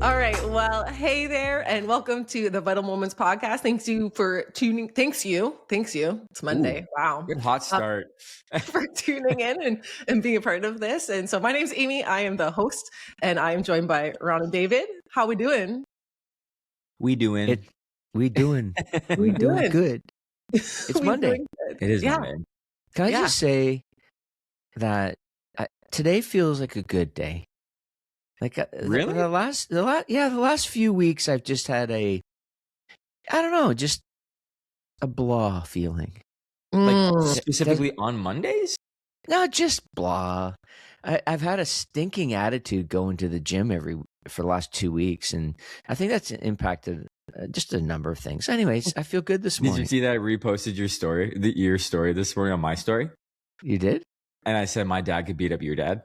All right. Well, hey there, and welcome to the Vitalmoments podcast. Thanks you for tuning. Thanks you. It's Monday. Ooh, wow. Good hot start. For tuning in and being a part of this. And so my name's Amy. I am the host, and I am joined by Ron and David. How we doing? We doing good. It's We Monday. doing good. It is Yeah. Monday. Can I Yeah. just say that today feels like a good day? Like Really? the last few weeks I've just had just a blah feeling. Like specifically on Mondays? No, just blah. I've had a stinking attitude going to the gym for the last 2 weeks, and I think that's impacted just a number of things. Anyways, I feel good this Did morning. you see that I reposted your story this morning on my story? You did? And I said my dad could beat up your dad.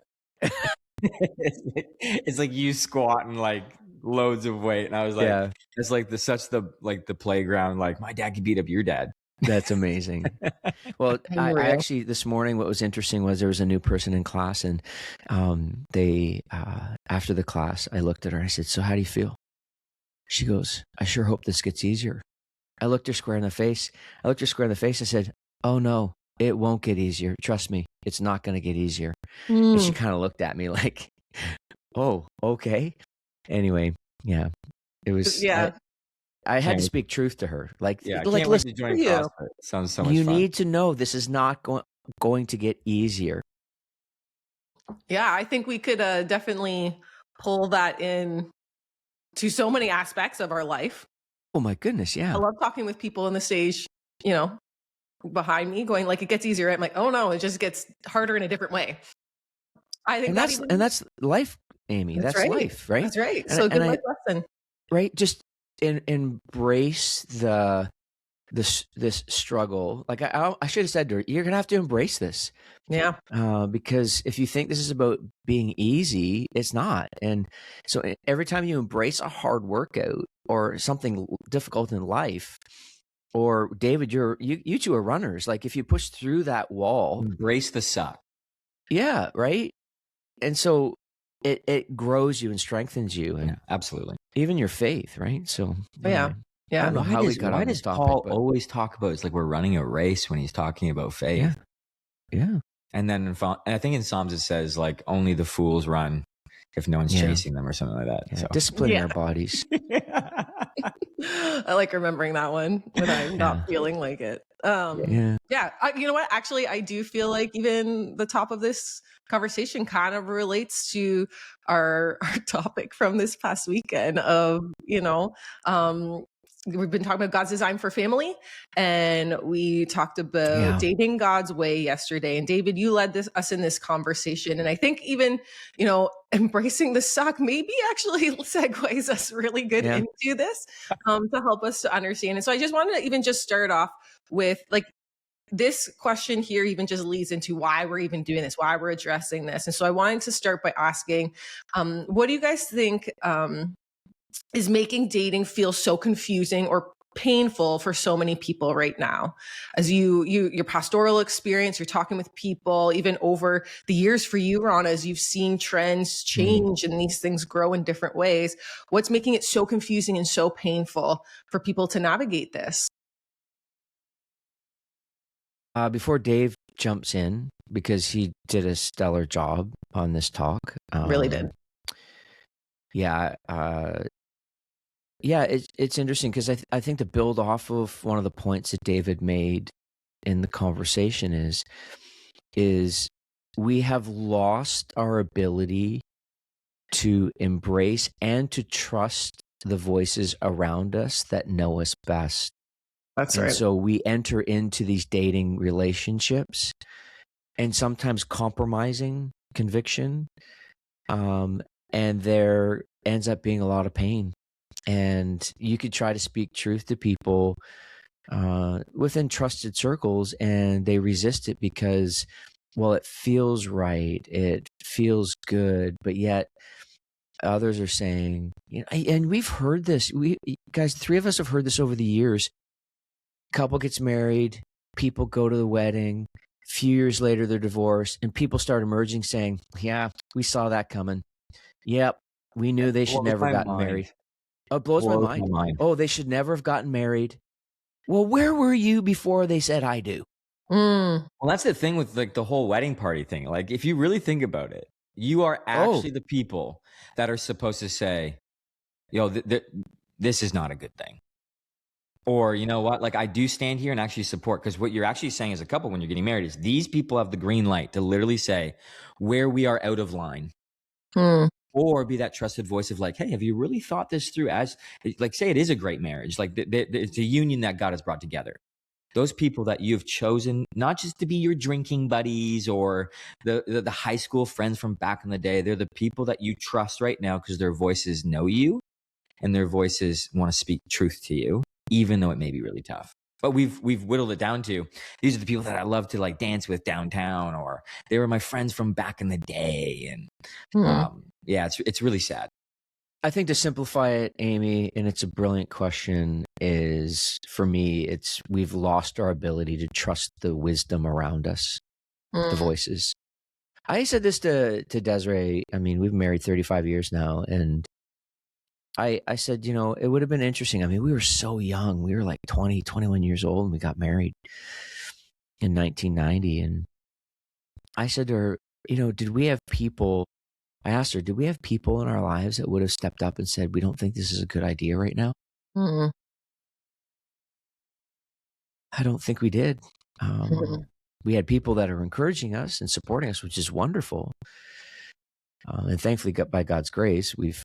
It's like you squatting like loads of weight, and I was like, Yeah. it's like the playground. Like my dad could beat up your dad. That's amazing. Well, I actually, this morning, what was interesting was there was a new person in class, and they, after the class, I looked at her and I said, "So how do you feel?" She goes, "I sure hope this gets easier." I looked her square in the face. I said, "Oh no, it won't get easier. Trust me, it's not going to get easier." And she kind of looked at me like, "Oh, okay." Anyway, yeah, it was, I had to speak truth to her. Like, Yeah, I like can't wait listen, to join CrossFit. Sounds so much you fun. need to know this is not going to get easier. Yeah, I think we could definitely pull that in to so many aspects of our life. Oh my goodness, yeah. I love talking with people on the stage, behind me, going like, it gets easier. I'm like, oh no, it just gets harder in a different way. I think that's life, Amy. That's right. life, right? That's right. And, So good life lesson. Right? Just embrace this struggle. Like I should have said to her, you're gonna have to embrace this. Yeah. Because if you think this is about being easy, it's not. And so every time you embrace a hard workout or something difficult in life, or David, you two are runners. Like if you push through that wall, Embrace the suck. yeah, right. And so it grows you and strengthens you, and absolutely, even your faith, right? So yeah. I don't know how we got on this topic. Paul always talk about it's like we're running a race when he's talking about faith. Yeah. And then I think in Psalms it says like only the fools run if no one's chasing them or something like that. Yeah. So. Disciplining our bodies. I like remembering that one when I'm not feeling like it. You know what? Actually, I do feel like even the top of this conversation kind of relates to our topic from this past weekend of, we've been talking about God's design for family, and we talked about dating God's way yesterday. And David, you led us in this conversation. And I think even, embracing the suck maybe actually segues us really good into this to help us to understand. And so I just wanted to even just start off with like, this question here even just leads into why we're even doing this, why we're addressing this. And so I wanted to start by asking, what do you guys think is making dating feel so confusing or painful for so many people right now? As your pastoral experience, you're talking with people, even over the years for you, Ron, as you've seen trends change and these things grow in different ways, what's making it so confusing and so painful for people to navigate this? Before Dave jumps in, because he did a stellar job on this talk. Really did. Yeah. It's interesting because I think to build off of one of the points that David made in the conversation is we have lost our ability to embrace and to trust the voices around us that know us best. That's right. right. So we enter into these dating relationships and sometimes compromising conviction, and there ends up being a lot of pain. And you could try to speak truth to people within trusted circles, and they resist it because, well, it feels right, it feels good, but yet others are saying, and we've heard this. Guys, three of us have heard this over the years. Couple gets married, people go to the wedding, few years later, they're divorced, and people start emerging saying, yeah, we saw that coming. Yep, we knew they should never have gotten married. Oh, it blows my mind. Oh, they should never have gotten married. Well, where were you before they said I do? Well, that's the thing with like the whole wedding party thing. Like, if you really think about it, you are actually the people that are supposed to say, yo, this is not a good thing. Or, you know what, like, I do stand here and actually support, because what you're actually saying as a couple when you're getting married is these people have the green light to literally say where we are out of line. Or be that trusted voice of like, hey, have you really thought this through? As like, say it is a great marriage, like it's a union that God has brought together. Those people that you've chosen, not just to be your drinking buddies or the high school friends from back in the day, they're the people that you trust right now because their voices know you and their voices want to speak truth to you, even though it may be really tough. But we've whittled it down to, these are the people that I love to like dance with downtown, or they were my friends from back in the day. And yeah, it's really sad. I think to simplify it, Amy, and it's a brilliant question, is for me, it's we've lost our ability to trust the wisdom around us, the voices. I said this to Desiree. I mean, we've been married 35 years now, and I said, you know, it would have been interesting. I mean, we were so young. We were like 20, 21 years old, and we got married in 1990. And I said to her, you know, I asked her, did we have people in our lives that would have stepped up and said, we don't think this is a good idea right now? I don't think we did. We had people that are encouraging us and supporting us, which is wonderful. And thankfully, by God's grace, we've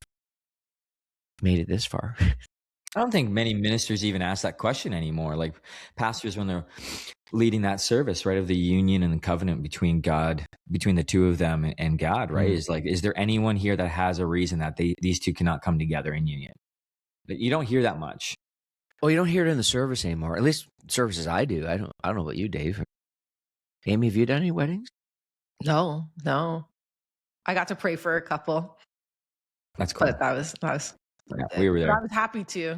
made it this far. I don't think many ministers even ask that question anymore. Like pastors, when they're leading that service, right, of the union and the covenant between the two of them and God, right, is like, is there anyone here that has a reason that these two cannot come together in union? You don't hear that much. Well, you don't hear it in the service anymore. At least services I do. I don't know about you, Dave. Amy, have you done any weddings? No. I got to pray for a couple. That's cool. But that was yeah, we were there. But I was happy to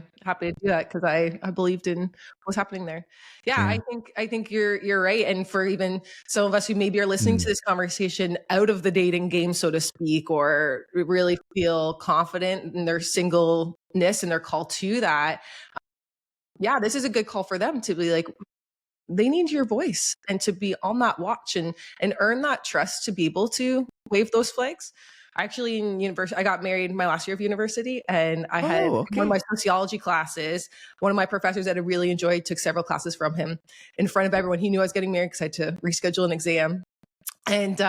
do that because I believed in what was happening there. Yeah, I think you're right. And for even some of us who maybe are listening to this conversation out of the dating game, so to speak, or really feel confident in their singleness and their call to that, yeah, this is a good call for them to be like, they need your voice and to be on that watch and earn that trust to be able to wave those flags. Actually, in university, I got married my last year of university, and I had one of my sociology classes. One of my professors that I really enjoyed took several classes from him in front of everyone. He knew I was getting married because I had to reschedule an exam. And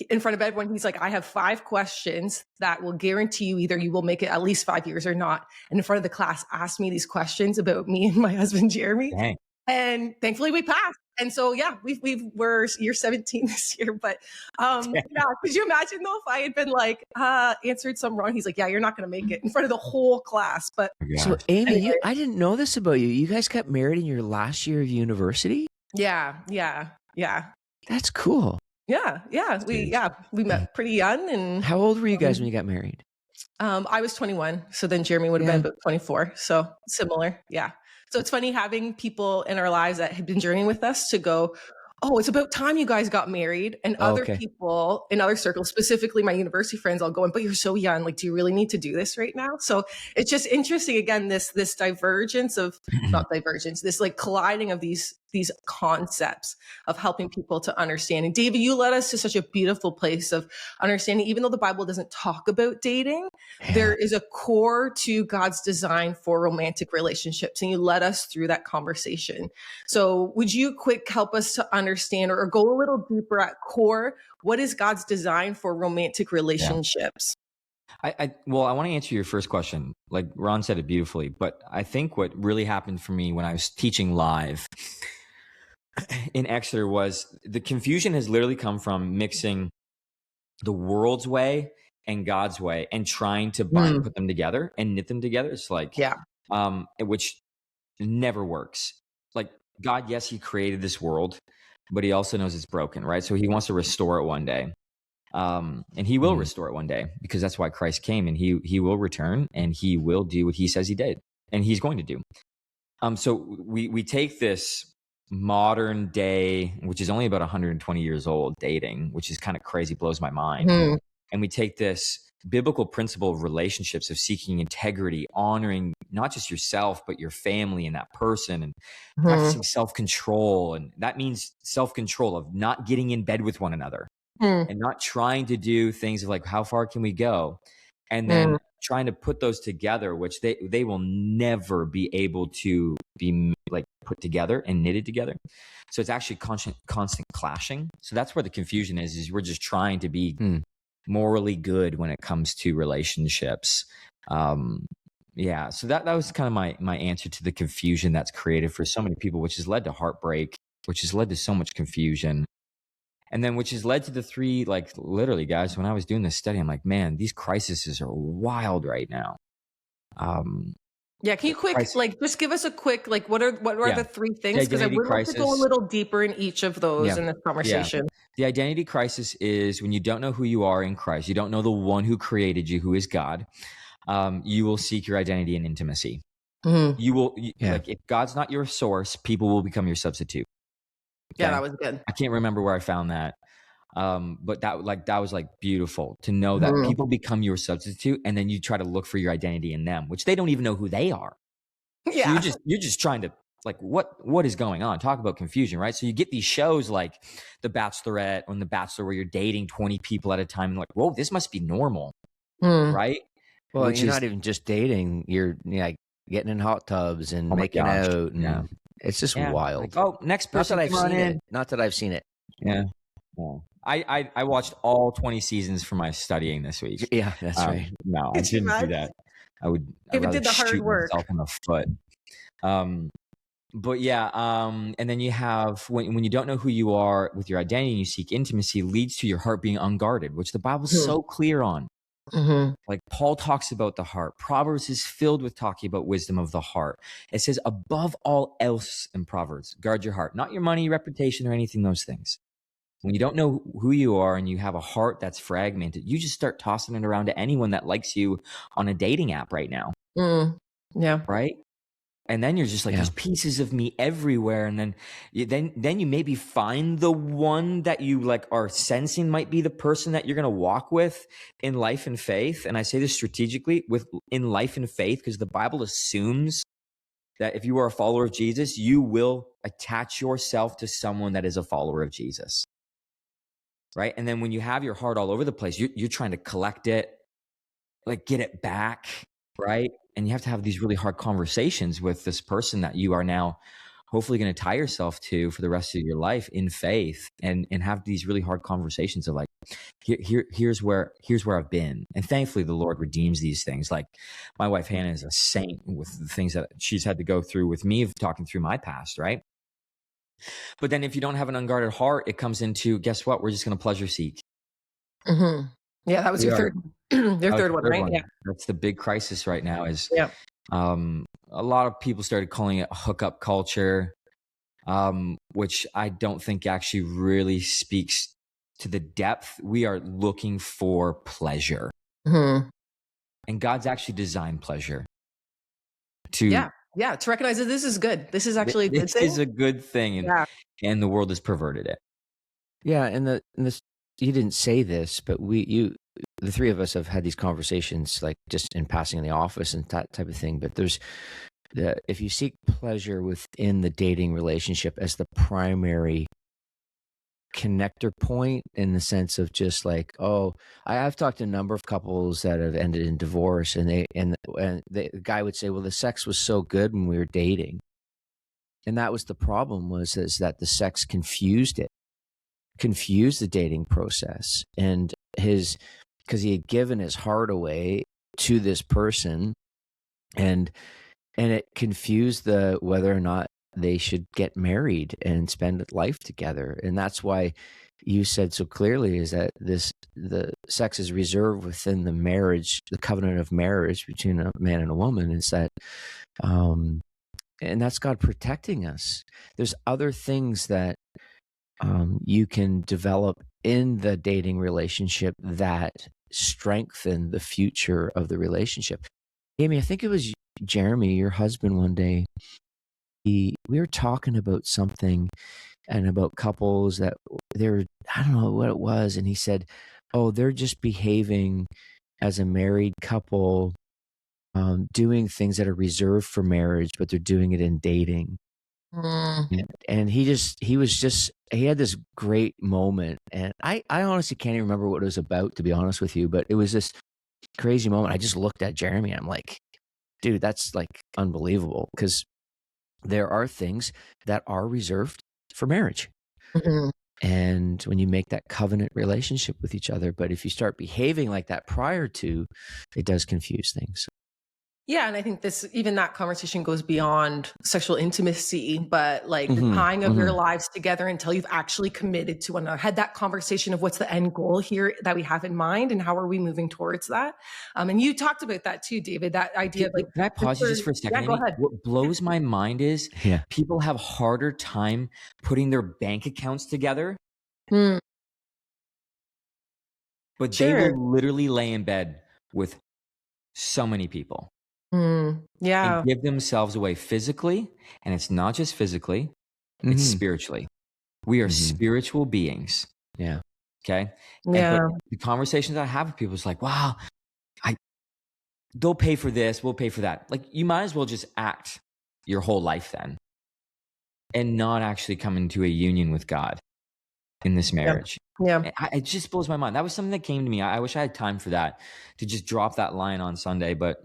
in front of everyone, he's like, I have 5 questions that will guarantee you either you will make it at least 5 years or not. And in front of the class, asked me these questions about me and my husband, Jeremy. Dang. And thankfully we passed. And so, yeah, we're year 17 this year. But yeah, could you imagine though, if I had been like, answered some wrong? He's like, yeah, you're not going to make it in front of the whole class. But so Amy, anyway. I didn't know this about you. You guys got married in your last year of university? Yeah. That's cool. Yeah. We met pretty young. And how old were you guys when you got married? I was 21. So then Jeremy would have been about 24. So similar. Yeah. So it's funny having people in our lives that have been journeying with us to go, oh, it's about time you guys got married. And other people in other circles, specifically my university friends, all going, but you're so young. Like, do you really need to do this right now? So it's just interesting, again, this divergence of, not divergence, this like colliding of these concepts of helping people to understand. And David, you led us to such a beautiful place of understanding, even though the Bible doesn't talk about dating, there is a core to God's design for romantic relationships. And you led us through that conversation. So would you help us to understand or go a little deeper at core? What is God's design for romantic relationships? I want to answer your first question. Like Ron said it beautifully, but I think what really happened for me when I was teaching live in Exeter was the confusion has literally come from mixing the world's way and God's way and trying to put them together and knit them together. It's like, which never works. Like God, yes, he created this world, but he also knows it's broken, right? So he wants to restore it one day. And he will restore it one day because that's why Christ came, and he will return and he will do what he says he did and he's going to do. So we take this modern day, which is only about 120 years old, dating, which is kind of crazy, blows my mind. Mm-hmm. And we take this biblical principle of relationships, of seeking integrity, honoring not just yourself, but your family and that person, and practicing self-control. And that means self-control of not getting in bed with one another and not trying to do things of like, how far can we go? And then trying to put those together, which they will never be able to be like put together and knitted together. So it's actually constant clashing. So that's where the confusion is we're just trying to be morally good when it comes to relationships. Yeah. So that was kind of my answer to the confusion that's created for so many people, which has led to heartbreak, which has led to so much confusion. And then which has led to the three, like literally, guys, when I was doing this study, I'm like, man, these crises are wild right now. Yeah, can you just give us a quick, like, what are the three things? Because I would like to go a little deeper in each of those in this conversation. Yeah. The identity crisis is when you don't know who you are in Christ. You don't know the one who created you, who is God. You will seek your identity in intimacy. You will, like, if God's not your source, people will become your substitute. Okay? Yeah, that was good. I can't remember where I found that. But that was like beautiful to know that people become your substitute, and then you try to look for your identity in them, which they don't even know who they are. Yeah. So you're just trying to, like, what is going on? Talk about confusion, right? So you get these shows like The Bachelorette or The Bachelor where you're dating 20 people at a time and like, whoa, this must be normal. Right? Well, you're not even just dating, you're like getting in hot tubs and making out, and it's just wild. Like, next person. Not that I've seen it. Yeah. I watched all 20 seasons for my studying this week. Yeah, that's right. No, I didn't do that. I'd did the hard work. myself in the foot. But yeah, and then you have when you don't know who you are with your identity and you seek intimacy, leads to your heart being unguarded, which the Bible's so clear on. Like Paul talks about the heart. Proverbs is filled with talking about wisdom of the heart. It says above all else in Proverbs, guard your heart, not your money, reputation, or anything, those things. When you don't know who you are and you have a heart that's fragmented, you just start tossing it around to anyone that likes you on a dating app right now. Yeah. Right? And then you're just like, there's pieces of me everywhere. And then you maybe find the one that you like are sensing might be the person that you're going to walk with in life and faith. And I say this strategically in life and faith, because the Bible assumes that if you are a follower of Jesus, you will attach yourself to someone that is a follower of Jesus. Right? And then when you have your heart all over the place, you're trying to collect it, like get it back, right? And you have to have these really hard conversations with this person that you are now hopefully going to tie yourself to for the rest of your life in faith, and have these really hard conversations of like, here's where I've been. And thankfully the Lord redeems these things. Like my wife Hannah is a saint with the things that she's had to go through with me of talking through my past, right? But then if you don't have an unguarded heart, it comes into, guess what? We're just going to pleasure seek. Yeah, that was your third one, right? Yeah. That's the big crisis right now is a lot of people started calling it hookup culture, which I don't think actually really speaks to the depth. We are looking for pleasure. And God's actually designed pleasure to... Yeah, to recognize that this is good. This is actually a good thing. This is a good thing, and the world has perverted it. Yeah, and this, you didn't say this, but the three of us have had these conversations, like just in passing in the office and that type of thing. But if you seek pleasure within the dating relationship as the primary connector point, in the sense of just like, I've talked to a number of couples that have ended in divorce, and the guy would say, well, the sex was so good when we were dating, and that was the problem, is that the sex confused the dating process, and because he had given his heart away to this person, and it confused whether or not they should get married and spend life together. And that's why you said so clearly is that the sex is reserved within the marriage, the covenant of marriage between a man and a woman, is that, and that's God protecting us. There's other things that you can develop in the dating relationship that strengthen the future of the relationship. Amy, I think it was Jeremy, your husband, one day we were talking about something and about couples that they're, I don't know what it was. And he said, oh, they're just behaving as a married couple, doing things that are reserved for marriage, but they're doing it in dating. And he had this great moment. And I honestly can't even remember what it was about, to be honest with you, but it was this crazy moment. I just looked at Jeremy and I'm like, dude, that's like unbelievable, because there are things that are reserved for marriage. And when you make that covenant relationship with each other, but if you start behaving like that prior to, it does confuse things. Yeah, and I think even that conversation goes beyond sexual intimacy, but like the tying of your lives together until you've actually committed to one another. Had that conversation of what's the end goal here that we have in mind and how are we moving towards that? And you talked about that too, David, that idea of like— Can I pause you just for a second? Yeah, go ahead. What blows my mind is people have harder time putting their bank accounts together, but they will literally lay in bed with so many people. Yeah. And give themselves away physically. And it's not just physically, it's spiritually. We are spiritual beings. Yeah. Okay. Yeah. But the conversations I have with people is like, wow, they'll pay for this, we'll pay for that. Like, you might as well just act your whole life then and not actually come into a union with God in this marriage. Yeah. It just blows my mind. That was something that came to me. I wish I had time for that, to just drop that line on Sunday, but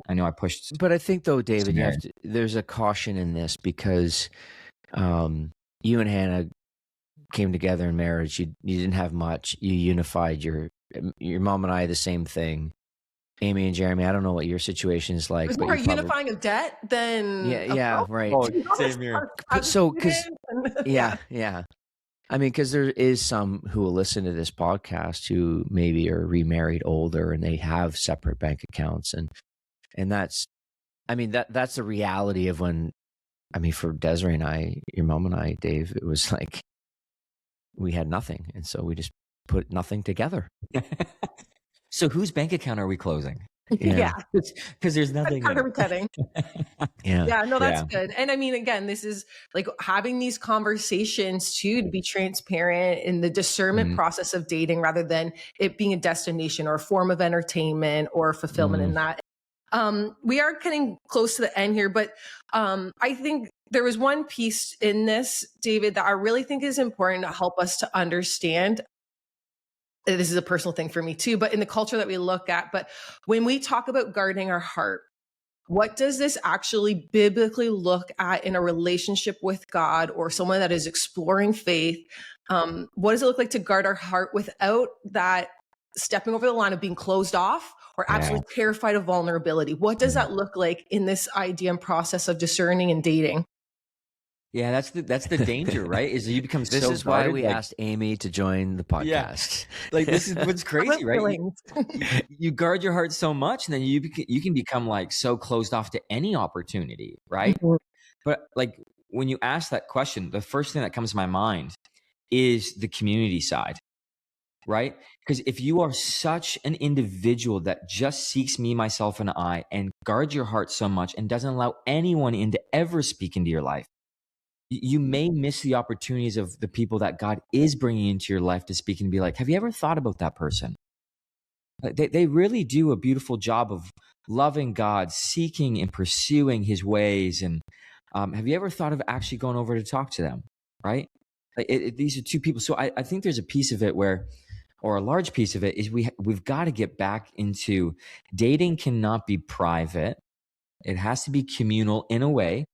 I know I pushed. But I think, though, David, there's a caution in this, because you and Hannah came together in marriage. You didn't have much. You unified. Your mom and I, the same thing. Amy and Jeremy, I don't know what your situation is like. It's more unifying of debt than right. Oh, same here. So, because yeah. I mean, because there is some who will listen to this podcast who maybe are remarried older and they have separate bank accounts, and that's, I mean, that's the reality of when, I mean, for Desiree and I, your mom and I, Dave, it was like we had nothing, and so we just put nothing together. So whose bank account are we closing? Yeah. Because there's nothing. What are we cutting? Yeah. No, that's good. And I mean, again, this is like having these conversations too, to be transparent in the discernment process of dating, rather than it being a destination or a form of entertainment or fulfillment in that. We are getting close to the end here, but I think there was one piece in this, David, that I really think is important to help us to understand. This is a personal thing for me too, but in the culture that we look at, but when we talk about guarding our heart, what does this actually biblically look at in a relationship with God or someone that is exploring faith? What does it look like to guard our heart without that stepping over the line of being closed off or absolutely terrified of vulnerability? What does that look like in this idea and process of discerning and dating? Yeah, that's the danger, right? Is you become this so is why guarded, we asked Amy to join the podcast. Like, this is what's crazy, right? You guard your heart so much, and then you can become like so closed off to any opportunity, right? But like, when you ask that question, the first thing that comes to my mind is the community side, right? Because if you are such an individual that just seeks me, myself, and I, and guards your heart so much and doesn't allow anyone in to ever speak into your life, you may miss the opportunities of the people that God is bringing into your life to speak and be like, have you ever thought about that person? They really do a beautiful job of loving God, seeking and pursuing his ways. And have you ever thought of actually going over to talk to them, right? These are two people. So I think there's a piece of it where, or a large piece of it, is we've got to get back into dating. Cannot be private. It has to be communal in a way.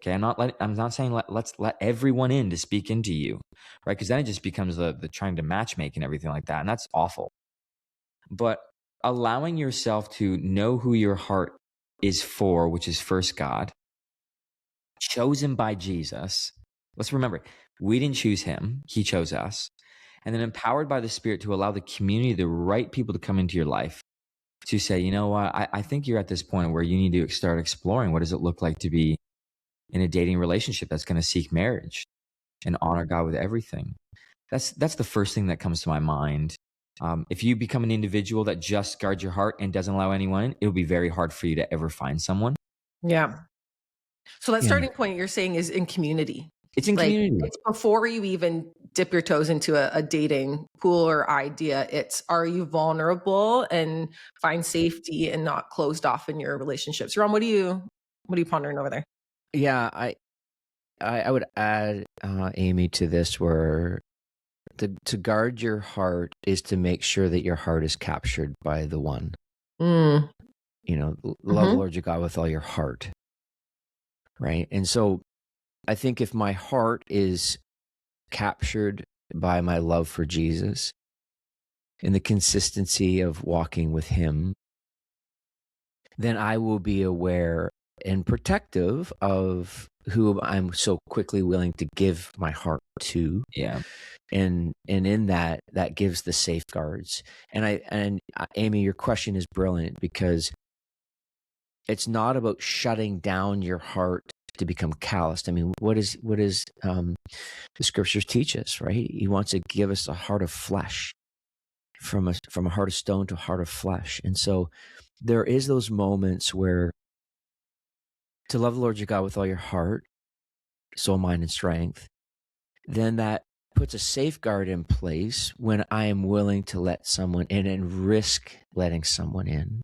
Okay, I'm not saying let's let everyone in to speak into you, right? Because then it just becomes the trying to matchmake and everything like that, and that's awful. But allowing yourself to know who your heart is for, which is first God, chosen by Jesus. Let's remember, we didn't choose him; he chose us, and then empowered by the Spirit to allow the community, the right people, to come into your life to say, you know what, I think you're at this point where you need to start exploring what does it look like to be in a dating relationship that's going to seek marriage and honor God with everything. That's the first thing that comes to my mind. If you become an individual that just guards your heart and doesn't allow anyone in, it'll be very hard for you to ever find someone. Yeah. So that starting point you're saying is in community. It's in community. It's before you even dip your toes into It's in community. a dating pool or idea. It's, are you vulnerable and find safety and not closed off in your relationships? Ron, what are you pondering over there? Yeah, I would add, Amy, to this, where to guard your heart is to make sure that your heart is captured by the one. Love the Lord your God with all your heart, right? And so I think if my heart is captured by my love for Jesus and the consistency of walking with him, then I will be aware and protective of who I'm so quickly willing to give my heart to. Yeah. And in that gives the safeguards. And Amy, your question is brilliant, because it's not about shutting down your heart to become calloused. I mean, what is the scriptures teach us, right? He wants to give us a heart of flesh, from a heart of stone to a heart of flesh. And so there is those moments where to love the Lord your God with all your heart, soul, mind, and strength, then that puts a safeguard in place when I am willing to let someone in and risk letting someone in.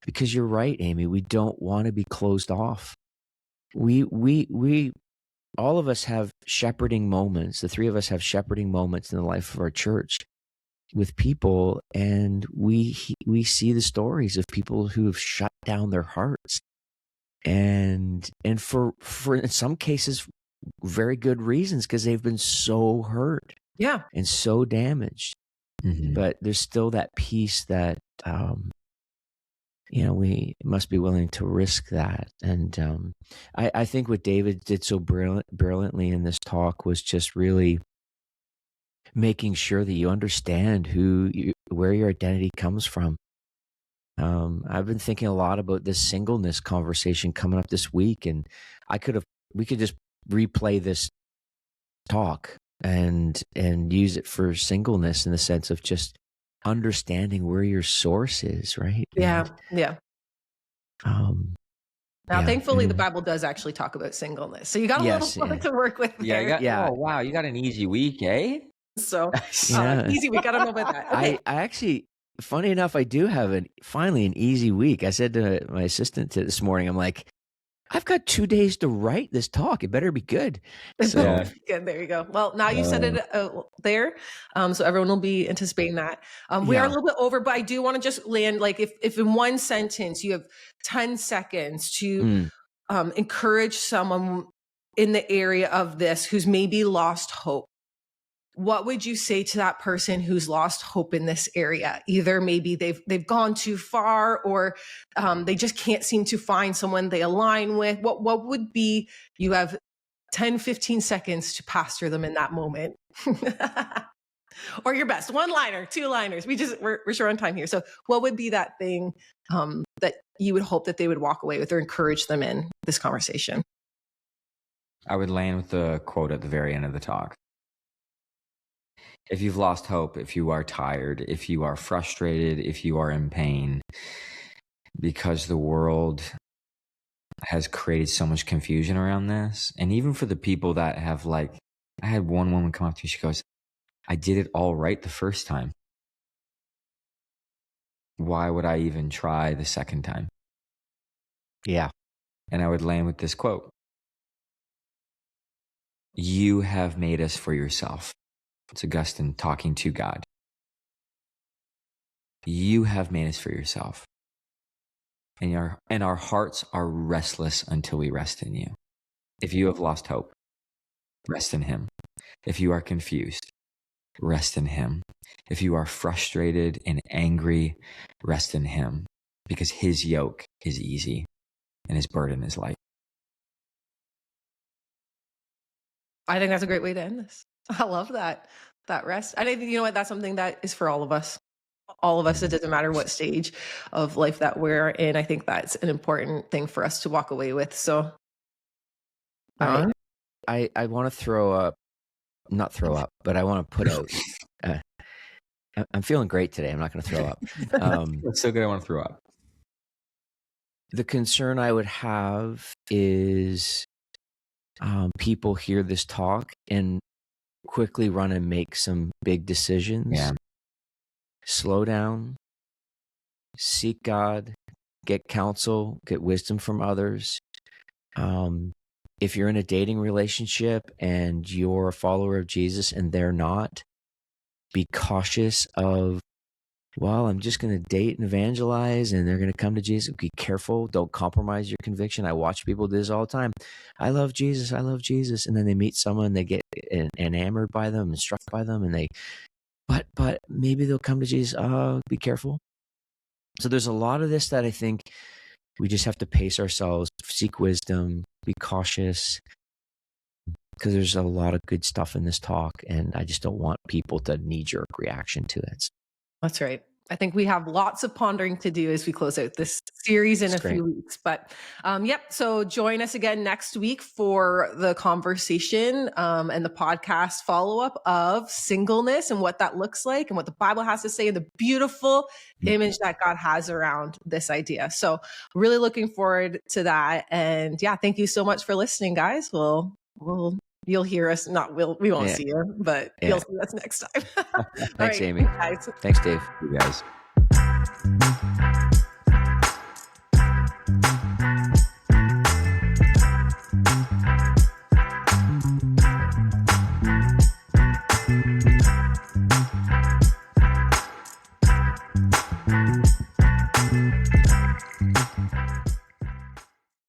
Because you're right, Amy, we don't want to be closed off. We all of us have shepherding moments. The three of us have shepherding moments in the life of our church with people, and we see the stories of people who have shut down their hearts, and for in some cases very good reasons, because they've been so hurt, and so damaged. But there's still that piece that we must be willing to risk that. And I think what David did so brilliantly in this talk was just really making sure that you understand where your identity comes from. I've been thinking a lot about this singleness conversation coming up this week, and we could just replay this talk and use it for singleness, in the sense of just understanding where your source is, right? Now, thankfully, the Bible does actually talk about singleness, so you got a little to work with there. Oh wow, you got an easy week, eh? So easy week. I don't know about that. Okay. I actually, funny enough, I do have finally an easy week. I said to my assistant this morning, I'm like, I've got 2 days to write this talk. It better be good. So good. There you go. Well, now you said it there, so everyone will be anticipating that. We are a little bit over, but I do want to just land, like, if in one sentence you have 10 seconds to encourage someone in the area of this who's maybe lost hope, what would you say to that person who's lost hope in this area? Either maybe they've gone too far, or they just can't seem to find someone they align with. What would be, you have 10, 15 seconds to pastor them in that moment. Or your best one-liner, two-liners. We're short on time here. So what would be that thing that you would hope that they would walk away with, or encourage them in this conversation? I would land with the quote at the very end of the talk. If you've lost hope, if you are tired, if you are frustrated, if you are in pain, because the world has created so much confusion around this, and even for the people that have, like, I had one woman come up to me, she goes, I did it all right the first time. Why would I even try the second time? Yeah. And I would land with this quote. You have made us for yourself. It's Augustine talking to God. You have made us for yourself. And our hearts are restless until we rest in you. If you have lost hope, rest in him. If you are confused, rest in him. If you are frustrated and angry, rest in him, because his yoke is easy and his burden is light. I think that's a great way to end this. I love that rest. I think, you know what, that's something that is for all of us. All of us, it doesn't matter what stage of life that we're in. I think that's an important thing for us to walk away with. So I want to not throw up, but I want to put out, I'm feeling great today. I'm not going to throw up. It's so good I want to throw up. The concern I would have is people hear this talk and quickly run and make some big decisions. Yeah. Slow down, seek God, get counsel, get wisdom from others. If you're in a dating relationship and you're a follower of Jesus and they're not, be cautious of, well, I'm just going to date and evangelize and they're going to come to Jesus. Be careful. Don't compromise your conviction. I watch people do this all the time. I love Jesus. I love Jesus. And then they meet someone, they get enamored by them and struck by them, and but maybe they'll come to Jesus. Be careful. So there's a lot of this that I think we just have to pace ourselves, seek wisdom, be cautious, because there's a lot of good stuff in this talk, and I just don't want people to knee-jerk reaction to it. That's right. I think we have lots of pondering to do as we close out this series in a few weeks. But so join us again next week for the conversation and the podcast follow-up of singleness and what that looks like and what the Bible has to say and the beautiful image that God has around this idea. So really looking forward to that. And thank you so much for listening, guys. You'll hear us. We won't see you, but you'll see us next time. Thanks, Amy. Guys. Thanks, Dave. You guys.